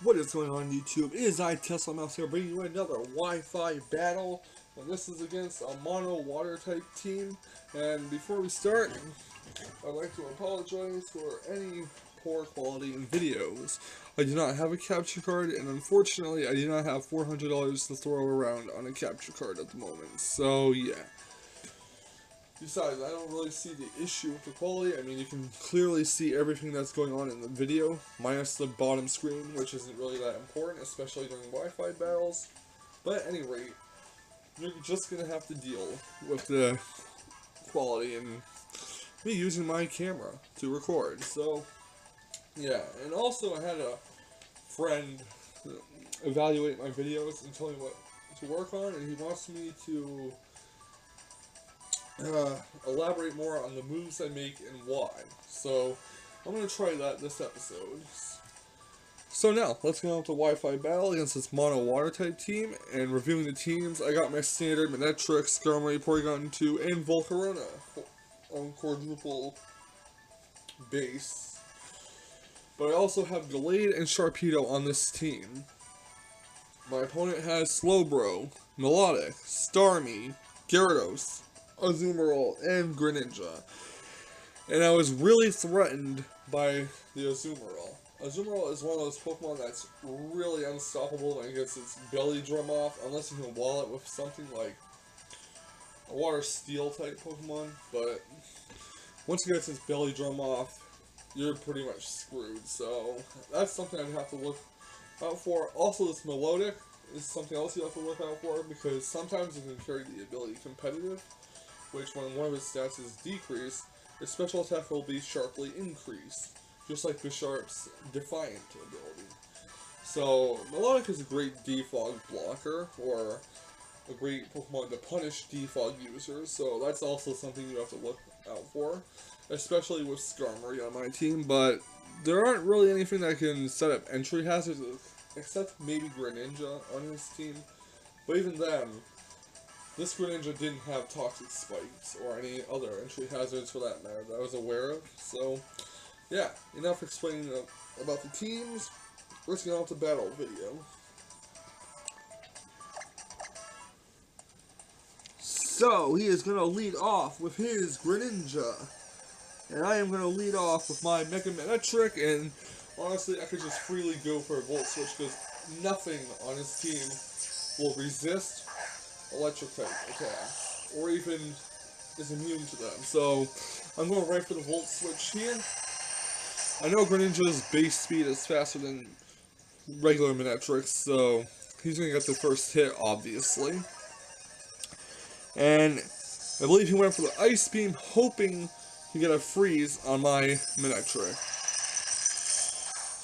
What is going on YouTube? It is I, Tesla Mouse here, bringing you another Wi-Fi battle. And this is against a mono water type team. And before we start, I'd like to apologize for any poor quality in videos. I do not have a capture card, and unfortunately I do not have $400 to throw around on a capture card at the moment. So yeah. Besides, I don't really see the issue with the quality. I mean, you can clearly see everything that's going on in the video, minus the bottom screen, which isn't really that important, especially during Wi-Fi battles. But at any rate, you're just going to have to deal with the quality and me using my camera to record. So, yeah. And also, I had a friend evaluate my videos and tell me what to work on, and he wants me to elaborate more on the moves I make and why. So I'm going to try that this episode. So now, let's go on to Wi-Fi battle against this mono water type team, and reviewing the teams, I got my standard Manetrix, Skarmory, Porygon 2, and Volcarona on quadruple base. But I also have Gallade and Sharpedo on this team. My opponent has Slowbro, Melodic, Starmie, Gyarados, Azumarill, and Greninja. And I was really threatened by the Azumarill. Azumarill is one of those Pokemon that's really unstoppable when it gets its belly drum off, unless you can wall it with something like a Water Steel type Pokemon. But once it gets its belly drum off, you're pretty much screwed. So that's something I'd have to look out for. Also, this Melodic is something else you have to look out for, because sometimes it can carry the ability Competitive, which when one of its stats is decreased, its special attack will be sharply increased, just like Bisharp's Defiant ability. So, Melodic is a great defog blocker, or a great Pokemon to punish defog users, so that's also something you have to look out for, especially with Skarmory on my team, but there aren't really anything that can set up entry hazards, except maybe Greninja on his team, but even then, this Greninja didn't have Toxic Spikes, or any other entry hazards for that matter that I was aware of. So, yeah, enough explaining about the teams. Let's get on to battle video. So, he is going to lead off with his Greninja. And I am going to lead off with my Mega Manetric, and honestly, I could just freely go for a Volt Switch, because nothing on his team will resist electric type attacks, or even is immune to them. So I'm going right for the Volt Switch here. I know Greninja's base speed is faster than regular Manetrix, so he's going to get the first hit, obviously. And I believe he went for the Ice Beam, hoping to get a freeze on my Manetric.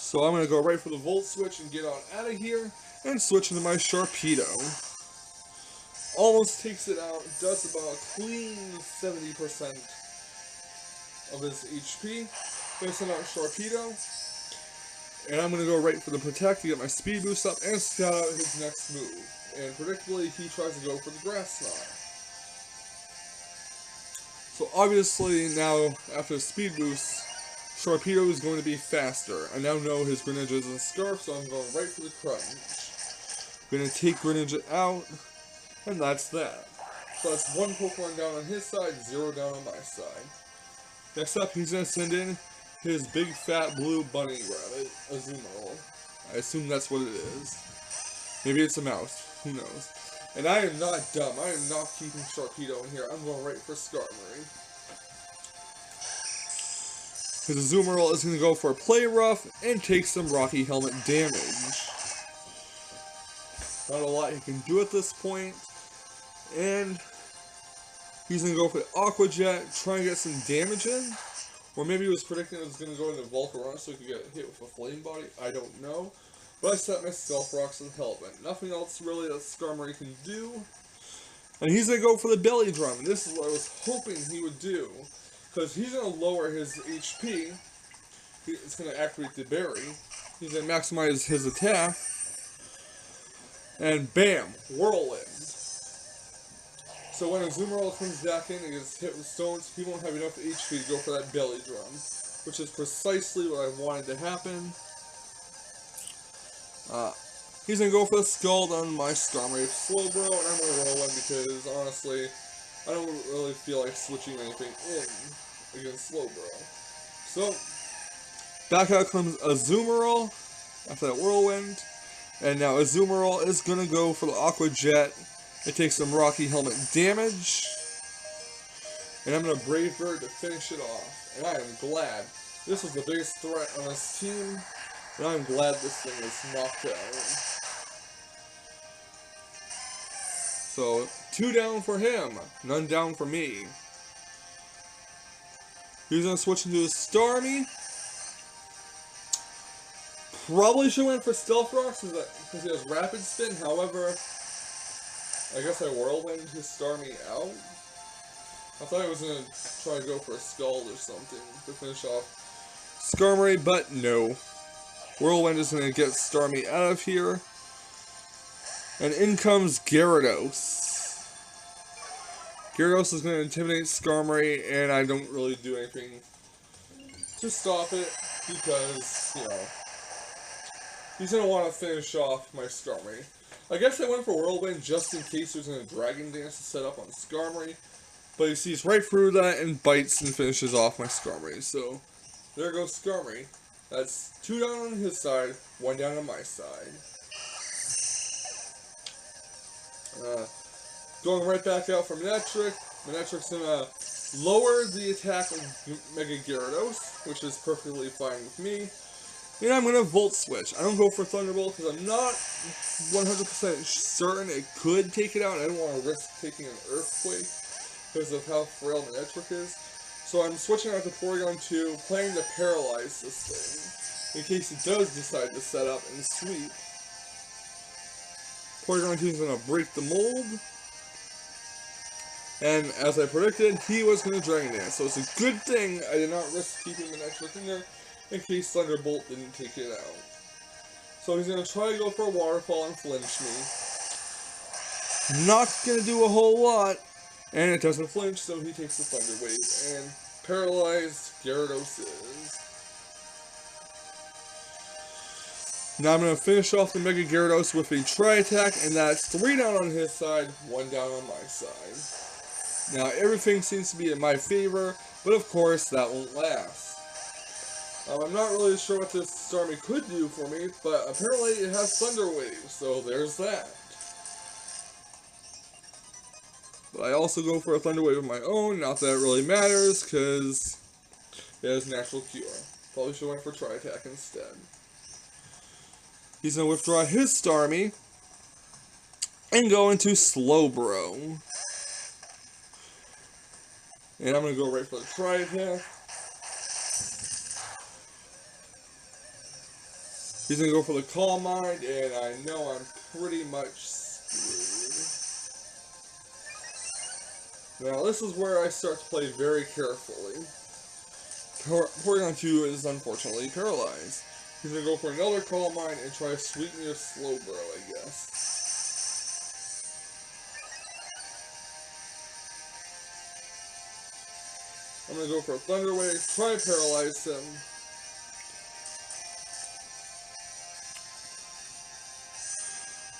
So I'm going to go right for the Volt Switch and get on out of here, and switch into my Sharpedo. Almost takes it out, does about a clean 70% of his HP. Gonna send out Sharpedo, and I'm gonna go right for the Protect to get my speed boost up and scout out his next move. And predictably, he tries to go for the Grass Knot. So obviously now, after the speed boost, Sharpedo is going to be faster. I now know his Greninja is a Scarf, so I'm going right for the Crunch. Gonna take Greninja out. And that's that. So that's one Pokemon down on his side, 0 down on my side. Next up, he's going to send in his big fat blue bunny rabbit, Azumarill. I assume that's what it is. Maybe it's a mouse. Who knows? And I am not dumb. I am not keeping Sharpedo in here. I'm going right for Skarmory. His Azumarill is going to go for a Play Rough and take some Rocky Helmet damage. Not a lot he can do at this point. And he's going to go for the Aqua Jet, try and get some damage in. Or maybe he was predicting it was going to go into Volcarona so he could get hit with a Flame Body. I don't know. But I set my Stealth Rocks and Helmet. Nothing else really that Skarmory can do. And he's going to go for the Belly Drum. And this is what I was hoping he would do. Because he's going to lower his HP. It's going to activate the Berry. He's going to maximize his attack. And bam! Whirlwind. So when Azumarill comes back in and gets hit with stones, he won't have enough HP to go for that belly drum, which is precisely what I wanted to happen. He's gonna go for the Scald on my Skarmory Slowbro, and I'm gonna Whirlwind because, honestly, I don't really feel like switching anything in against Slowbro. So, back out comes Azumarill after that Whirlwind, and now Azumarill is gonna go for the Aqua Jet. It takes some Rocky Helmet damage, and I'm gonna Brave Bird to finish it off. And I am glad. This was the biggest threat on this team, and I'm glad this thing is knocked out. So, 2 down for him, none down for me. He's gonna switch into his Starmie. Probably should have went for Stealth Rocks because he has Rapid Spin, however, I guess I Whirlwind his Starmie out. I thought I was gonna try to go for a Scald or something to finish off Skarmory, but no. Whirlwind is gonna get Starmie out of here. And in comes Gyarados. Gyarados is going to intimidate Skarmory, and I don't really do anything to stop it, because, you know, he's going to want to finish off my Skarmory. I guess I went for Whirlwind just in case there's a Dragon Dance to set up on Skarmory, but he sees right through that and bites and finishes off my Skarmory. So, there goes Skarmory. That's 2 down on his side, 1 down on my side. Going right back out from Manectric. Manectric's gonna lower the attack of Mega Gyarados, which is perfectly fine with me. And I'm gonna Volt Switch. I don't go for Thunderbolt because I'm not 100% certain it could take it out. I don't want to risk taking an Earthquake because of how frail Manectric is. So I'm switching out to Porygon 2, planning to paralyze this thing in case it does decide to set up and sweep. Porygon 2 is going to break the mold, and as I predicted, he was going to Dragon Dance, so it's a good thing I did not risk keeping Manectric in there in case Thunderbolt didn't take it out. So he's going to try to go for a Waterfall and flinch me. Not going to do a whole lot, and it doesn't flinch, so he takes the Thunder Wave, and paralyzed Gyarados is. Now I'm going to finish off the Mega Gyarados with a Tri-Attack, and that's 3 down on his side, 1 down on my side. Now everything seems to be in my favor, but of course that won't last. I'm not really sure what this Starmie could do for me, but apparently it has Thunder Wave, so there's that. But I also go for a Thunder Wave of my own, not that it really matters, because it has Natural Cure. Probably should have went for Tri-Attack instead. He's going to withdraw his Starmie and go into Slowbro. And I'm going to go right for the Tri-Attack. He's going to go for the Calm Mind, and I know I'm pretty much screwed. Now this is where I start to play very carefully. Porygon 2 is unfortunately paralyzed. He's going to go for another Calm Mind and try to sweep me with Slowbro, I guess. I'm going to go for a Thunder Wave, try to paralyze him.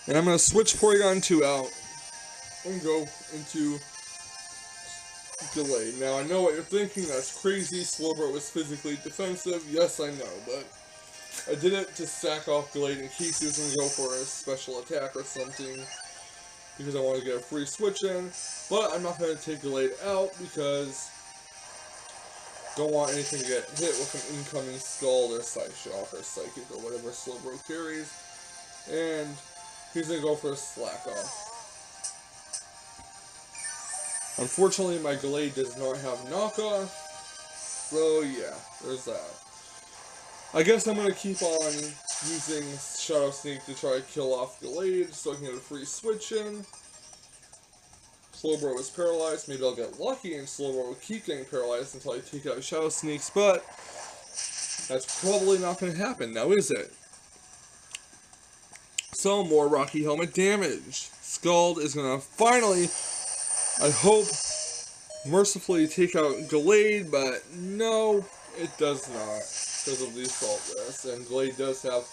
And I'm going to switch Porygon 2 out and go into Gallade. Now I know what you're thinking, that's crazy, Slowbro is physically defensive. Yes, I know, but I did it to sack off Gallade in case he was going to go for a special attack or something, because I want to get a free switch in, but I'm not going to take Gallade out because I don't want anything to get hit with an incoming Scald or Psyshock or Psychic or whatever Slowbro carries, and he's going to go for a Slack Off. Unfortunately, my Gallade does not have knockoff, so yeah, there's that. I guess I'm going to keep on using Shadow Sneak to try to kill off Gallade so I can get a free switch in. Slowbro is paralyzed, maybe I'll get lucky and Slowbro will keep getting paralyzed until I take out Shadow Sneaks, but that's probably not going to happen, now is it? So, more Rocky Helmet damage. Scald is going to finally, I hope, mercifully take out Gallade, but no, it does not, because of the Assault Vest, and Gallade does have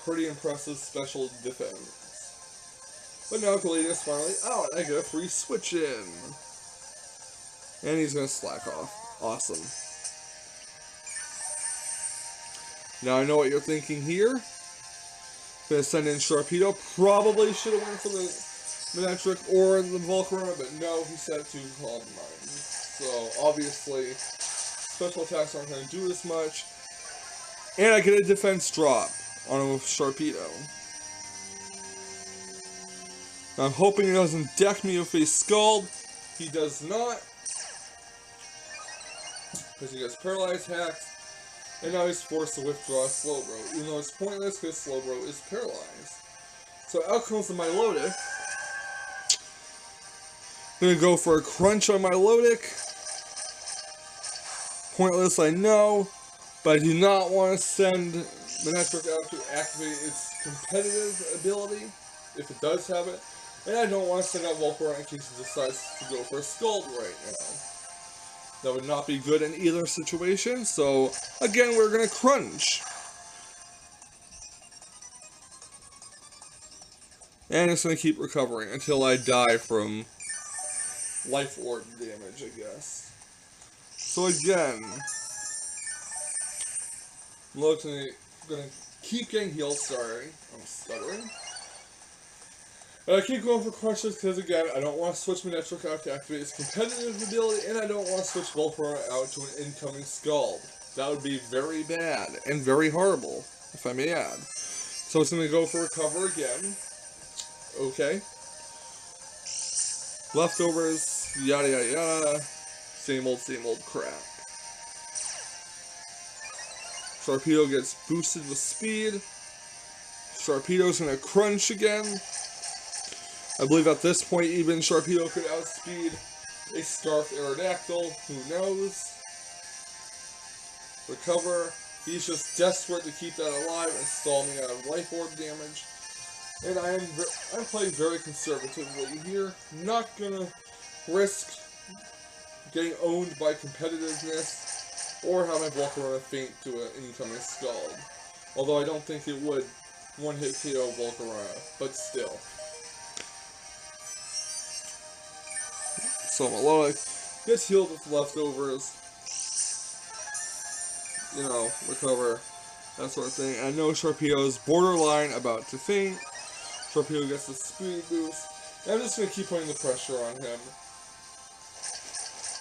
pretty impressive special defense. But now Galena is finally out. I get a free switch in. And he's going to slack off. Awesome. Now I know what you're thinking here. Gonna send in Sharpedo. Probably should have went for the Manectric or the Volcarona, but no, he set to Calm Mind. So obviously, special attacks aren't going to do as much. And I get a defense drop on a Sharpedo. Now, I'm hoping he doesn't deck me with a Scald. He does not. Because he gets Paralyzed Hacks. And now he's forced to withdraw Slowbro, even though it's pointless because Slowbro is paralyzed. So out comes the Milotic. I'm gonna go for a Crunch on Milotic. Pointless, I know, but I do not want to send Manectric out to activate its competitive ability, if it does have it. And I don't want to send out Volcarona in case it decides to go for a Scald right now. That would not be good in either situation, so again, we're going to Crunch. And it's going to keep recovering until I die from Life Orb damage, I guess. So again, I'm going to keep getting healed, sorry, I'm stuttering. I keep going for Crunches because, again, I don't want to switch Manectric out to activate its competitive ability, and I don't want to switch Volcarona out to an incoming Scald. That would be very bad, and very horrible, if I may add. So it's going to go for Recover again. Okay. Leftovers, yada yada yada. Same old crap. Sharpedo gets boosted with speed. Sharpedo's going to Crunch again. I believe at this point, even Sharpedo could outspeed a Scarf Aerodactyl. Who knows? Recover. He's just desperate to keep that alive and stall me out of Life Orb damage. And I'm playing very conservatively here. Not gonna risk getting owned by competitiveness or having Volcarona faint to an incoming Scald. Although I don't think it would one-hit KO Volcarona, but still. So Milotic gets healed with leftovers, you know, recover, that sort of thing. I know Sharpedo's borderline about to faint. Sharpedo gets the speed boost. And I'm just going to keep putting the pressure on him.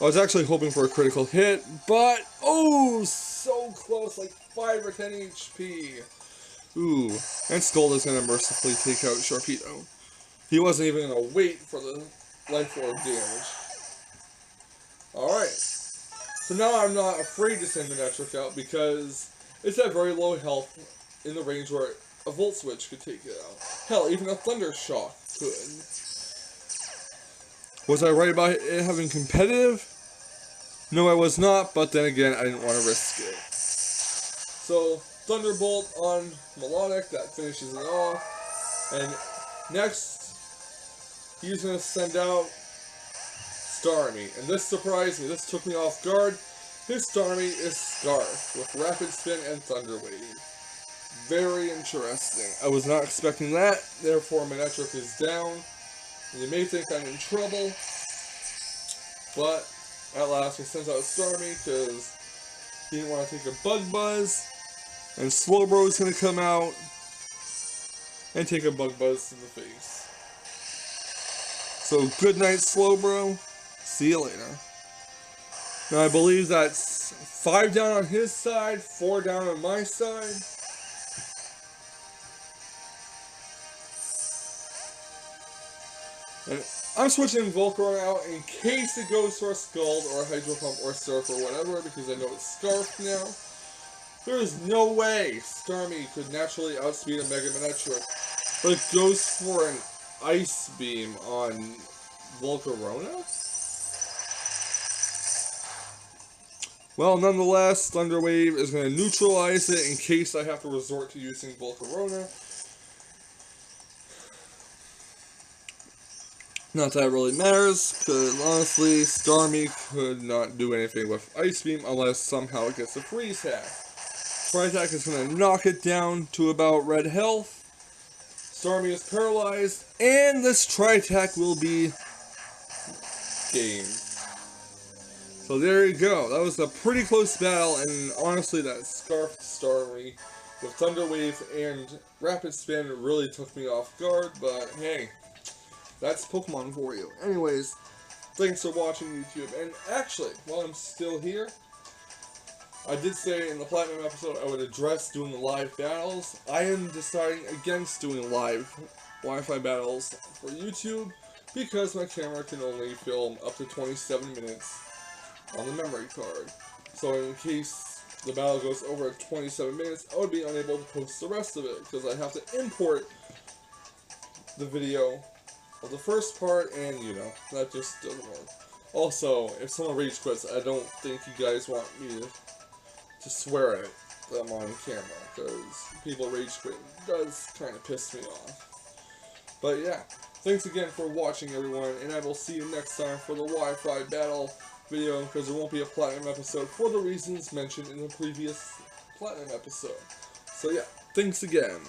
I was actually hoping for a critical hit, but, oh, so close, like 5 or 10 HP. Ooh, and Scald is going to mercifully take out Sharpedo. He wasn't even going to wait for the Life Orb damage. Alright, so now I'm not afraid to send Manectric out because it's at very low health in the range where a Volt Switch could take it out. Hell, even a Thunder Shock could. Was I right about it having competitive? No, I was not, but then again, I didn't want to risk it. So, Thunderbolt on Milotic, that finishes it off. And next, he's going to send out Starmie, and this surprised me, this took me off guard. His Starmie is Scarf, with Rapid Spin and Thunder Wave. Very interesting. I was not expecting that, therefore Manectric is down. And you may think I'm in trouble, but at last he sends out Starmie because he didn't want to take a Bug Buzz, and Slowbro is going to come out and take a Bug Buzz to the face. So good night, Slowbro. See you later. Now I believe that's 5 down on his side, 4 down on my side. And I'm switching Volcarona out in case it goes for a Scald or a Hydro Pump or Surf or whatever, because I know it's Scarf now. There is no way Starmie could naturally outspeed a Mega Manectric, but it goes for an Ice Beam on Volcarona? Well, nonetheless, Thunder Wave is going to neutralize it in case I have to resort to using Volcarona. Not that it really matters, because honestly, Starmie could not do anything with Ice Beam unless somehow it gets a Freeze Hack. Tri-Attack is going to knock it down to about red health. Starmie is paralyzed, and this Tri-Attack will be game. So there you go. That was a pretty close battle, and honestly, that Scarfed Starmie with Thunder Wave and Rapid Spin really took me off guard, but hey, that's Pokemon for you. Anyways, thanks for watching YouTube, and actually, while I'm still here, I did say in the Platinum episode I would address doing live battles. I am deciding against doing live Wi-Fi battles for YouTube because my camera can only film up to 27 minutes on the memory card. So in case the battle goes over 27 minutes, I would be unable to post the rest of it because I have to import the video of the first part, and you know, that just doesn't work. Also, if someone rage quits, I don't think you guys want me to swear at them on camera, because people rage quit. It does kind of piss me off. But yeah, thanks again for watching, everyone, and I will see you next time for the Wi-Fi battle video, because there won't be a Platinum episode for the reasons mentioned in the previous Platinum episode. So yeah, thanks again.